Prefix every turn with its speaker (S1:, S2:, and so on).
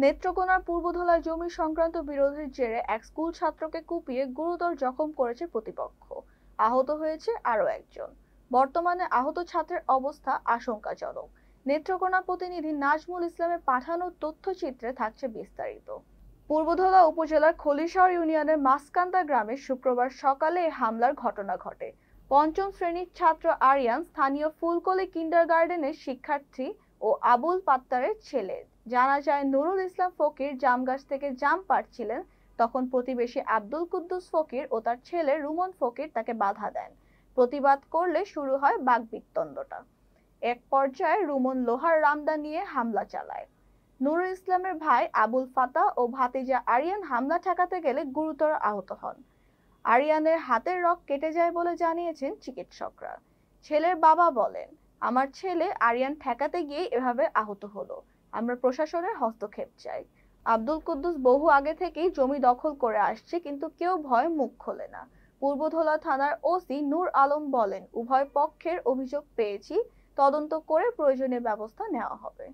S1: নেত্রকোনার পূর্বধলায় জমি সংক্রান্ত বিরোধের জেরে এক স্কুল ছাত্রকে কুপিয়ে গুরুতর জখম করেছে প্রতিপক্ষ। আহত হয়েছে আরো একজন। বর্তমানে আহত ছাত্রের অবস্থা আশঙ্কাজনক। নেত্রকোনা প্রতিনিধি নাজমুল ইসলামের পাঠানো তথ্যচিত্রে থাকছে বিস্তারিত। পূর্বধলা উপজেলার খলিশহর ইউনিয়নের মাসকান্দা গ্রামে শুক্রবার সকালে এই হামলার ঘটনা ঘটে। পঞ্চম শ্রেণীর ছাত্র আরিয়ান স্থানীয় ফুলকলি কিন্ডারগার্টেনের শিক্ষার্থী ও আবুল পাত্তারের ছেলে। জানা যায়, নুরুল ইসলাম ফকির জাম গাছ থেকে জাম পাড়ছিলেন। তখন প্রতিবেশী আব্দুল কুদ্দুস ফকির ও তার ছেলে রুমন ফকির তাকে বাধা দেন। প্রতিবাদ করলে শুরু হয় বাকবিতণ্ডা। এক পর্যায়ে রুমন লোহার রামদা নিয়ে হামলা চালায়। নুরুল ইসলামের ভাই আবুল ফাতা ও ভাতিজা আরিয়ান হামলা ঠেকাতে গেলে গুরুতর আহত হন। আরিয়ানের হাতের রগ কেটে যায় বলে জানিয়েছেন চিকিৎসকরা। ছেলের বাবা বলেন, আমার ছেলে আরিয়ান ঠেকাতে গিয়ে এভাবে আহত হলো। আমরা প্রশাসনের হস্তক্ষেপ চাই। আব্দুল কুদ্দুস বহু আগে থেকেই জমি দখল করে আসছে, কিন্তু কেউ ভয়ে মুখ খোলে না। পূর্বধলা থানার ওসি নূর আলম বলেন, উভয় পক্ষের অভিযোগ পেয়েছি, তদন্ত করে প্রয়োজনীয় ব্যবস্থা নেওয়া হবে।